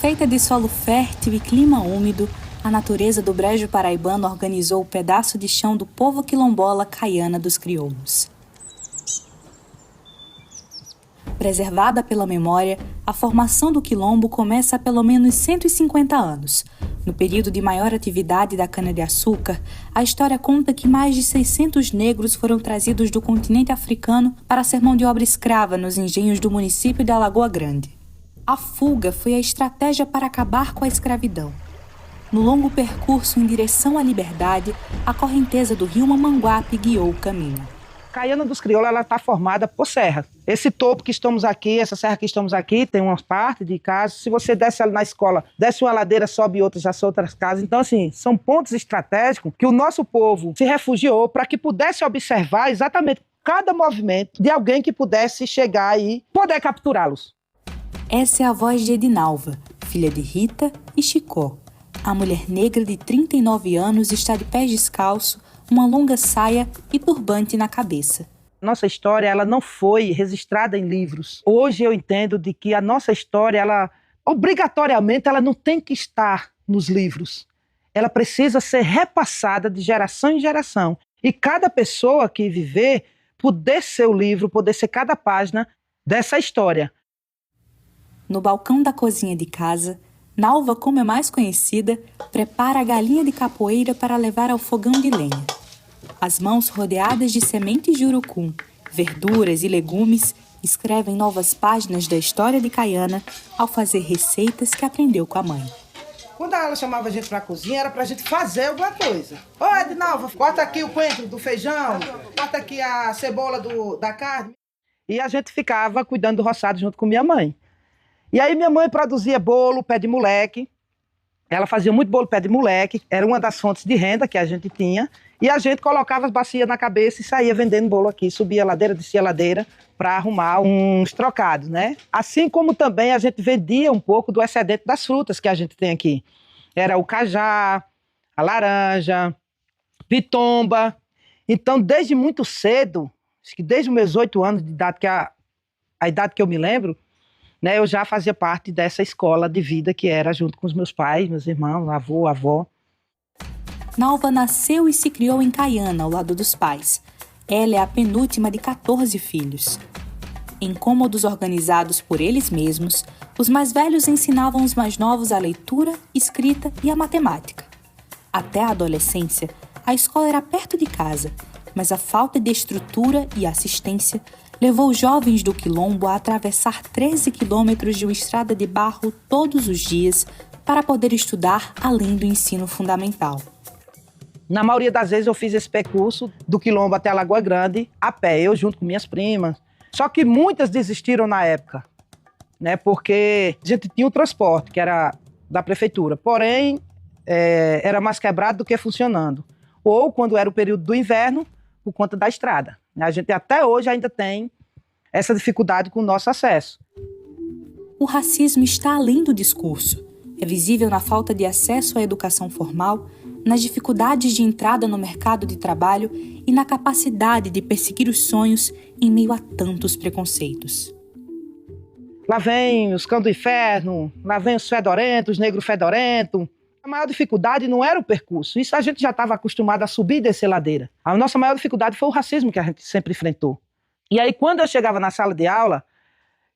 Feita de solo fértil e clima úmido, a natureza do Brejo Paraibano organizou o pedaço de chão do povo quilombola Caiana dos Crioulos. Preservada pela memória, a formação do quilombo começa há pelo menos 150 anos. No período de maior atividade da cana-de-açúcar, a história conta que mais de 600 negros foram trazidos do continente africano para ser mão de obra escrava nos engenhos do município de Alagoa Grande. A fuga foi a estratégia para acabar com a escravidão. No longo percurso em direção à liberdade, a correnteza do rio Mamanguape guiou o caminho. Caiana dos Crioulos está formada por serra. Esse topo que estamos aqui, essa serra que estamos aqui, tem uma parte de casa. Se você desce ali na escola, desce uma ladeira, sobe outra, já são outras casas. Então, assim, são pontos estratégicos que o nosso povo se refugiou para que pudesse observar exatamente cada movimento de alguém que pudesse chegar e poder capturá-los. Essa é a voz de Edinalva, filha de Rita e Chicó. A mulher negra de 39 anos está de pés descalços, uma longa saia e turbante na cabeça. Nossa história ela não foi registrada em livros. Hoje eu entendo de que a nossa história, ela obrigatoriamente, ela não tem que estar nos livros. Ela precisa ser repassada de geração em geração. E cada pessoa que viver, poder ser o livro, poder ser cada página dessa história. No balcão da cozinha de casa, Nalva, como é mais conhecida, prepara a galinha de capoeira para levar ao fogão de lenha. As mãos rodeadas de sementes de urucum, verduras e legumes escrevem novas páginas da história de Caiana ao fazer receitas que aprendeu com a mãe. Quando ela chamava a gente para a cozinha, era para a gente fazer alguma coisa. Ô, Edinalva, corta aqui o coentro do feijão, corta aqui a cebola da carne. E a gente ficava cuidando do roçado junto com minha mãe. E aí minha mãe produzia bolo, pé de moleque. Ela fazia muito bolo pé de moleque. Era uma das fontes de renda que a gente tinha. E a gente colocava as bacias na cabeça e saía vendendo bolo aqui. Subia a ladeira, descia a ladeira para arrumar uns trocados, né? Assim como também a gente vendia um pouco do excedente das frutas que a gente tem aqui. Era o cajá, a laranja, pitomba. Então, desde muito cedo, acho que desde os meus 8 anos de idade, que é a idade que eu me lembro, né, eu já fazia parte dessa escola de vida que era junto com os meus pais, meus irmãos, avô, avó. Nalva nasceu e se criou em Caiana, ao lado dos pais. Ela é a penúltima de 14 filhos. Em cômodos organizados por eles mesmos, os mais velhos ensinavam os mais novos a leitura, escrita e a matemática. Até a adolescência, a escola era perto de casa, mas a falta de estrutura e assistência levou os jovens do quilombo a atravessar 13 quilômetros de uma estrada de barro todos os dias para poder estudar além do ensino fundamental. Na maioria das vezes eu fiz esse percurso do quilombo até a Lagoa Grande a pé, eu junto com minhas primas. Só que muitas desistiram na época, né? Porque a gente tinha o transporte, que era da prefeitura, porém era mais quebrado do que funcionando. Ou quando era o período do inverno, por conta da estrada. A gente até hoje ainda tem essa dificuldade com o nosso acesso. O racismo está além do discurso. É visível na falta de acesso à educação formal, nas dificuldades de entrada no mercado de trabalho e na capacidade de perseguir os sonhos em meio a tantos preconceitos. Lá vem os cães do inferno, lá vem os fedorentos, os negros fedorentos. A maior dificuldade não era o percurso, isso a gente já estava acostumado a subir e descer ladeira. A nossa maior dificuldade foi o racismo que a gente sempre enfrentou. E aí quando eu chegava na sala de aula,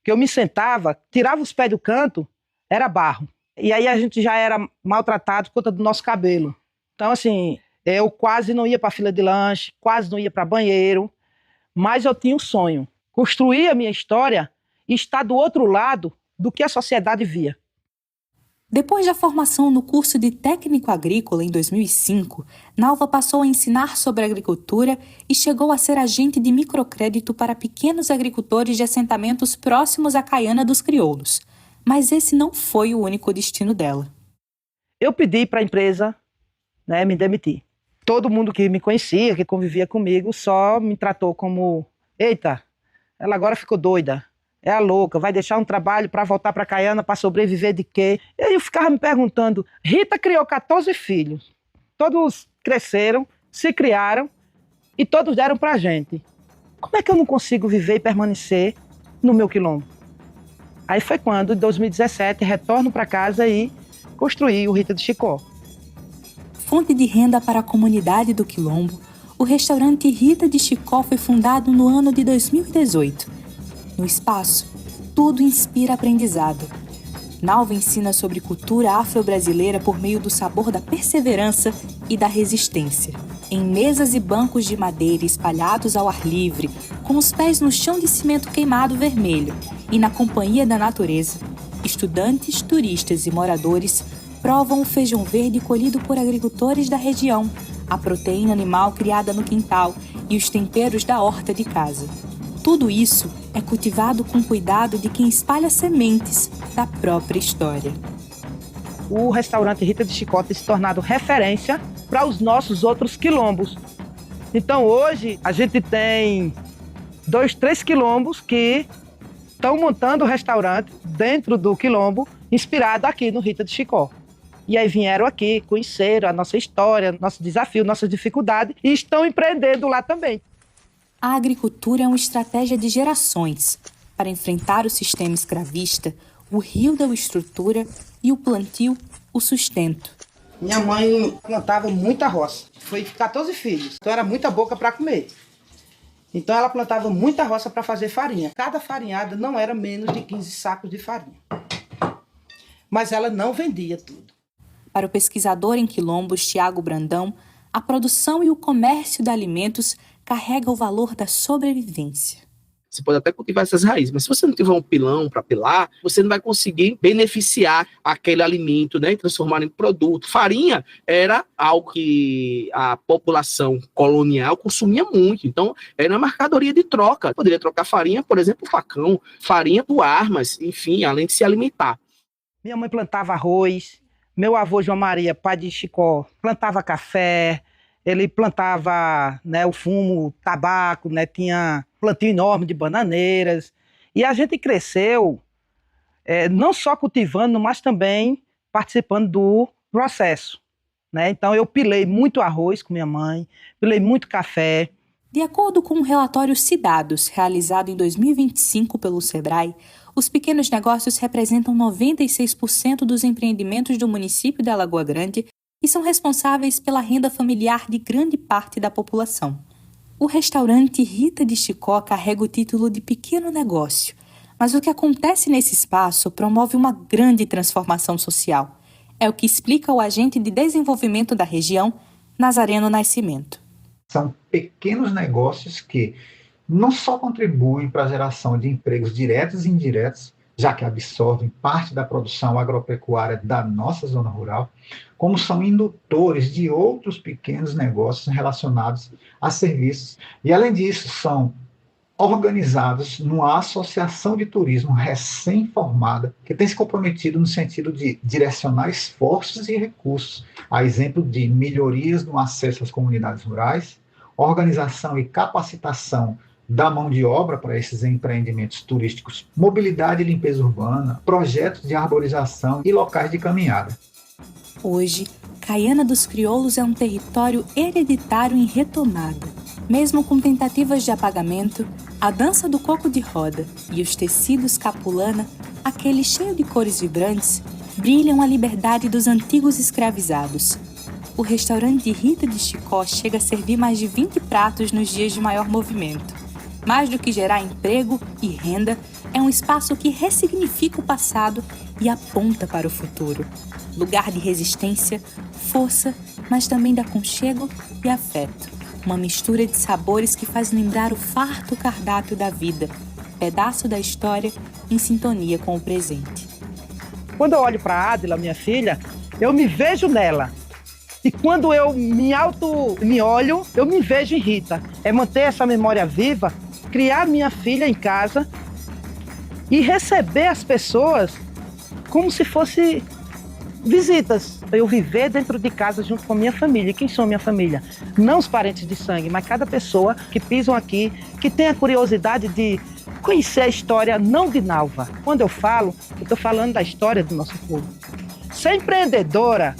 que eu me sentava, tirava os pés do canto, era barro. E aí a gente já era maltratado por conta do nosso cabelo. Então assim, eu quase não ia para a fila de lanche, quase não ia para banheiro, mas eu tinha um sonho, construir a minha história e estar do outro lado do que a sociedade via. Depois da formação no curso de técnico agrícola em 2005, Nalva passou a ensinar sobre agricultura e chegou a ser agente de microcrédito para pequenos agricultores de assentamentos próximos à Caiana dos Crioulos. Mas esse não foi o único destino dela. Eu pedi para a empresa, né, me demitir. Todo mundo que me conhecia, que convivia comigo, só me tratou como: eita, ela agora ficou doida. É a louca, vai deixar um trabalho para voltar para Caiana para sobreviver de quê? E aí eu ficava me perguntando, Rita criou 14 filhos, todos cresceram, se criaram e todos deram para a gente. Como é que eu não consigo viver e permanecer no meu quilombo? Aí foi quando, em 2017, retorno para casa e construí o Rita de Chicó. Fonte de renda para a comunidade do Quilombo, o restaurante Rita de Chicó foi fundado no ano de 2018. No espaço, tudo inspira aprendizado. Nalva ensina sobre cultura afro-brasileira por meio do sabor da perseverança e da resistência. Em mesas e bancos de madeira espalhados ao ar livre, com os pés no chão de cimento queimado vermelho e na companhia da natureza, estudantes, turistas e moradores provam o feijão verde colhido por agricultores da região, a proteína animal criada no quintal e os temperos da horta de casa. Tudo isso é cultivado com cuidado de quem espalha sementes da própria história. O restaurante Rita de Chicó tem se tornado referência para os nossos outros quilombos. Então hoje a gente tem 2, 3 quilombos que estão montando o restaurante dentro do quilombo, inspirado aqui no Rita de Chicó. E aí vieram aqui, conheceram a nossa história, nosso desafio, nossa dificuldade e estão empreendendo lá também. A agricultura é uma estratégia de gerações. Para enfrentar o sistema escravista, o rio deu estrutura e o plantio o sustento. Minha mãe plantava muita roça. Foi 14 filhos, então era muita boca para comer. Então ela plantava muita roça para fazer farinha. Cada farinhada não era menos de 15 sacos de farinha. Mas ela não vendia tudo. Para o pesquisador em quilombos Tiago Brandão, a produção e o comércio de alimentos carrega o valor da sobrevivência. Você pode até cultivar essas raízes, mas se você não tiver um pilão para pilar, você não vai conseguir beneficiar aquele alimento, né, e transformar em produto. Farinha era algo que a população colonial consumia muito, então era uma mercadoria de troca. Poderia trocar farinha, por exemplo, por facão, farinha por armas, enfim, além de se alimentar. Minha mãe plantava arroz, meu avô João Maria, pai de Chicó, plantava café, ele plantava, né, o fumo, o tabaco, né, tinha plantio enorme de bananeiras. E a gente cresceu não só cultivando, mas também participando do processo, né? Então eu pilei muito arroz com minha mãe, pilei muito café. De acordo com o relatório Cidados, realizado em 2025 pelo Sebrae, os pequenos negócios representam 96% dos empreendimentos do município de Alagoa Grande e são responsáveis pela renda familiar de grande parte da população. O restaurante Rita de Chicó carrega o título de pequeno negócio, mas o que acontece nesse espaço promove uma grande transformação social. É o que explica o agente de desenvolvimento da região, Nazareno Nascimento. São pequenos negócios que não só contribuem para a geração de empregos diretos e indiretos, já que absorvem parte da produção agropecuária da nossa zona rural, como são indutores de outros pequenos negócios relacionados a serviços. E, além disso, são organizados numa associação de turismo recém-formada, que tem se comprometido no sentido de direcionar esforços e recursos, a exemplo de melhorias no acesso às comunidades rurais, organização e capacitação da mão de obra para esses empreendimentos turísticos, mobilidade e limpeza urbana, projetos de arborização e locais de caminhada. Hoje, Caiana dos Crioulos é um território hereditário em retomada. Mesmo com tentativas de apagamento, a dança do coco de roda e os tecidos capulana, aquele cheio de cores vibrantes, brilham a liberdade dos antigos escravizados. O restaurante Rita de Chicó chega a servir mais de 20 pratos nos dias de maior movimento. Mais do que gerar emprego e renda, é um espaço que ressignifica o passado e aponta para o futuro. Lugar de resistência, força, mas também de aconchego e afeto. Uma mistura de sabores que faz lembrar o farto cardápio da vida, pedaço da história em sintonia com o presente. Quando eu olho para a Adila, minha filha, eu me vejo nela. E quando eu me olho, eu me vejo em Rita. É manter essa memória viva, criar minha filha em casa e receber as pessoas como se fosse visitas. Eu viver dentro de casa junto com a minha família. E quem são minha família? Não os parentes de sangue, mas cada pessoa que pisam aqui, que tem a curiosidade de conhecer a história não de Nalva. Quando eu falo, eu estou falando da história do nosso povo. Ser empreendedora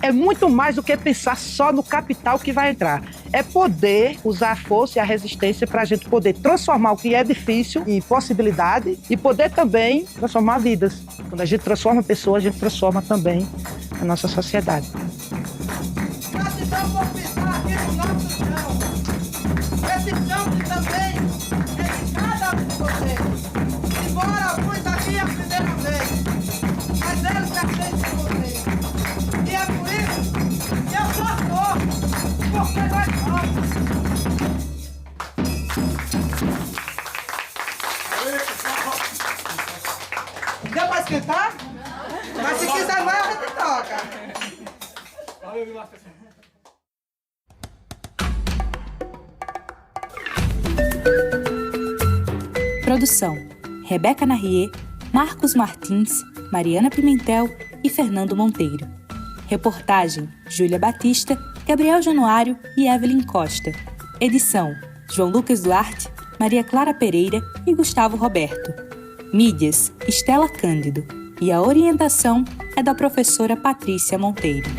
é muito mais do que pensar só no capital que vai entrar. É poder usar a força e a resistência para a gente poder transformar o que é difícil em possibilidade e poder também transformar vidas. Quando a gente transforma pessoas, a gente transforma também a nossa sociedade. Gratidão por pisar aqui no nosso chão. Esse chão que também é de cada um de vocês. Embora alguns aqui a primeira vez, mas eles pertencem a vocês. E é por isso que eu só sou, porque nós somos. Deu pra esquentar? Mas se quiser mais, a gente toca. Produção: Rebeca Narrier, Marcos Martins, Mariana Pimentel e Fernando Monteiro. Reportagem: Júlia Batista, Gabriel Januário e Evelyn Costa. Edição: João Lucas Duarte, Maria Clara Pereira e Gustavo Roberto. Mídias: Estela Cândido. E a orientação é da professora Patrícia Monteiro.